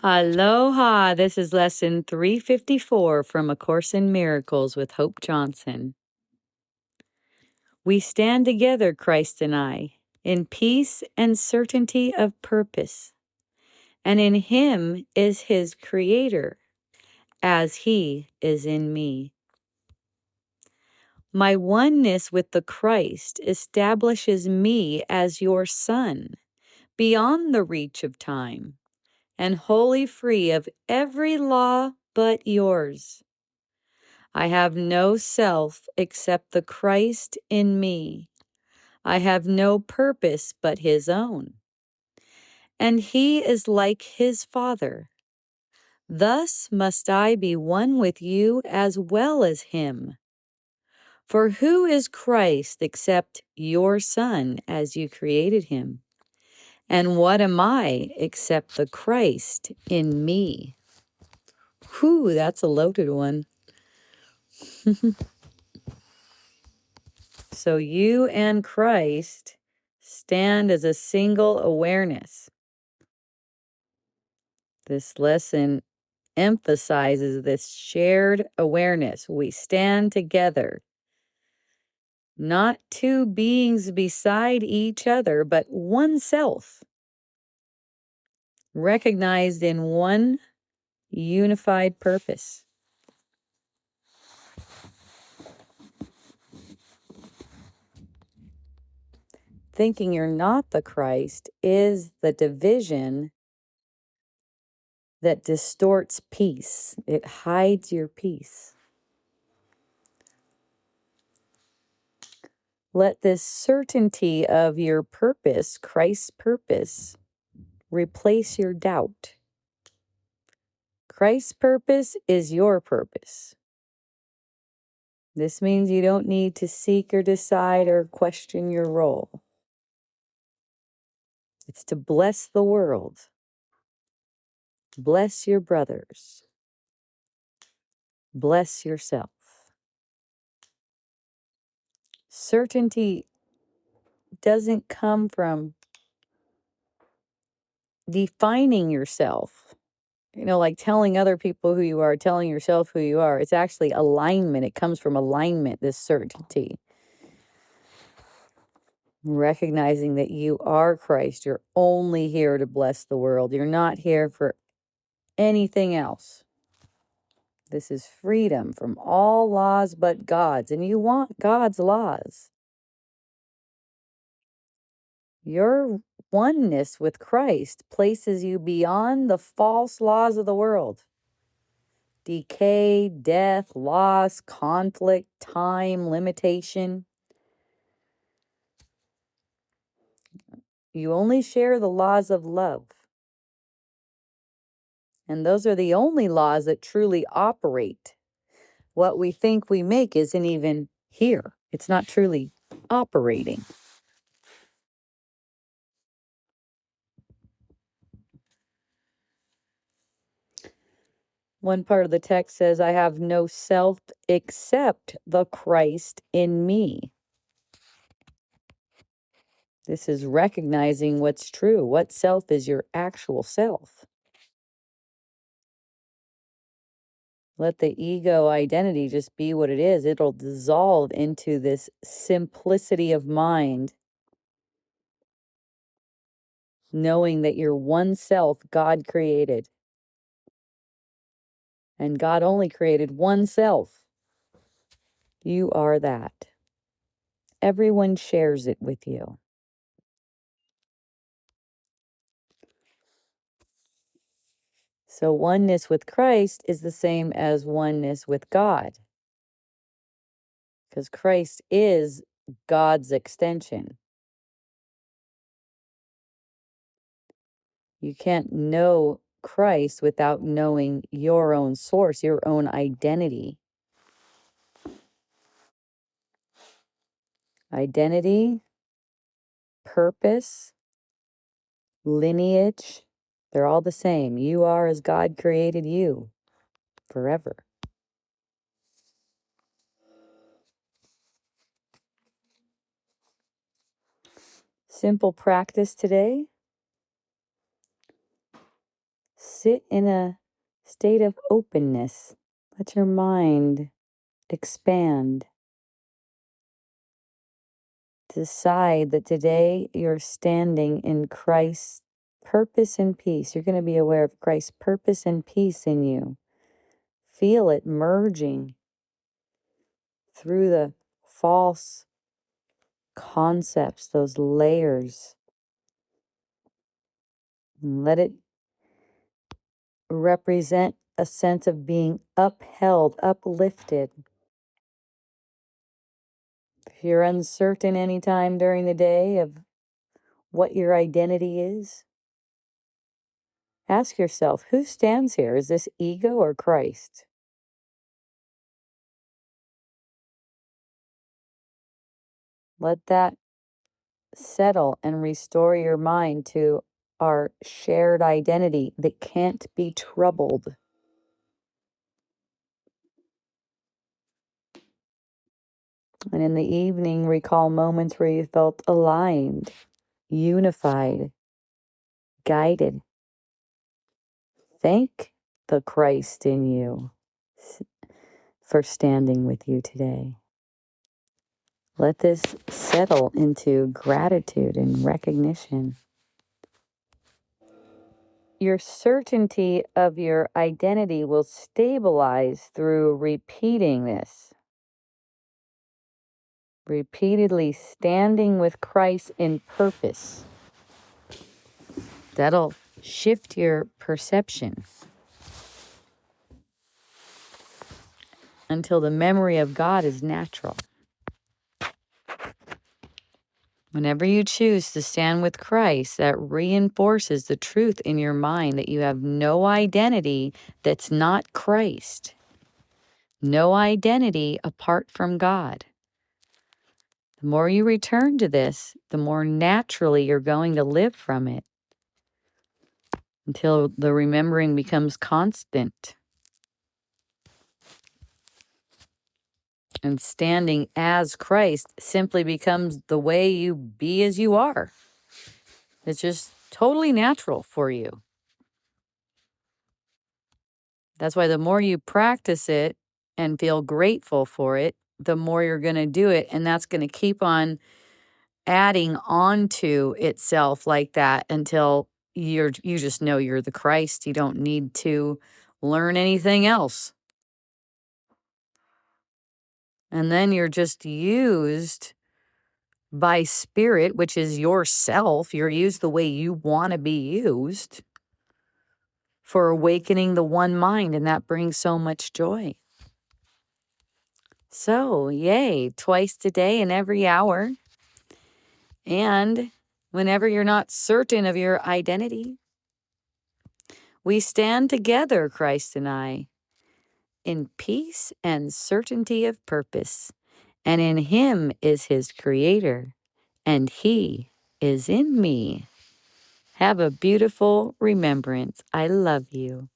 Aloha! This is lesson 354 from A Course in Miracles with Hope Johnson. We stand together, Christ and I, in peace and certainty of purpose, and in Him is His Creator, as He is in me. My oneness with the Christ establishes me as your Son, beyond the reach of time, and wholly free of every law but yours. I have no self except the Christ in me. I have no purpose but His own. And He is like His Father. Thus must I be one with you as well as Him. For who is Christ except your Son as you created Him? And what am I except the Christ in me? Whew, that's a loaded one. So you and Christ stand as a single awareness. This lesson emphasizes this shared awareness. We stand together, not two beings beside each other, but one self, recognized in one unified purpose. Thinking you're not the Christ is the division that distorts peace. It hides your peace. Let this certainty of your purpose, Christ's purpose, replace your doubt. Christ's purpose is your purpose. This means you don't need to seek or decide or question your role. It's to bless the world. Bless your brothers. Bless yourself. Certainty doesn't come from defining yourself. Like telling other people who you are, telling yourself who you are. It's actually alignment. It comes from alignment, this certainty. Recognizing that you are Christ. You're only here to bless the world. You're not here for anything else. This is freedom from all laws but God's. And you want God's laws. Your oneness with Christ places you beyond the false laws of the world. Decay, death, loss, conflict, time, limitation. You only share the laws of love. And those are the only laws that truly operate. What we think we make isn't even here. It's not truly operating. One part of the text says, I have no self except the Christ in me. This is recognizing what's true. What self is your actual self? Let the ego identity just be what it is. It'll dissolve into this simplicity of mind, knowing that you're one self God created. And God only created one self. You are that. Everyone shares it with you. So oneness with Christ is the same as oneness with God. Because Christ is God's extension. You can't know Christ without knowing your own source, your own identity. Identity, purpose, lineage, they're all the same. You are as God created you forever. Simple practice today. sit in a state of openness. Let your mind expand. Decide that today you're standing in Christ's purpose and peace. You're going to be aware of Christ's purpose and peace in you. Feel it merging through the false concepts, those layers. And let it represent a sense of being upheld, uplifted. If you're uncertain anytime during the day of what your identity is, ask yourself, who stands here? Is this ego or Christ? Let that settle and restore your mind to our shared identity that can't be troubled. And in the evening, recall moments where you felt aligned, unified, guided. Thank the Christ in you for standing with you today. Let this settle into gratitude and recognition. Your certainty of your identity will stabilize through repeating this. Repeatedly standing with Christ in purpose. That'll shift your perception until the memory of God is natural. Whenever you choose to stand with Christ, that reinforces the truth in your mind that you have no identity that's not Christ. No identity apart from God. The more you return to this, the more naturally you're going to live from it until the remembering becomes constant. And standing as Christ simply becomes the way you be as you are. It's just totally natural for you. That's why the more you practice it and feel grateful for it, the more you're going to do it. And that's going to keep on adding on to itself like that until you just know you're the Christ. You don't need to learn anything else. And then you're just used by spirit, which is yourself. You're used the way you want to be used for awakening the one mind, and that brings so much joy. So, yay, twice a day and every hour. And whenever you're not certain of your identity, we stand together, Christ and I, in peace and certainty of purpose. And in Him is His Creator, and He is in me. Have a beautiful remembrance. I love you.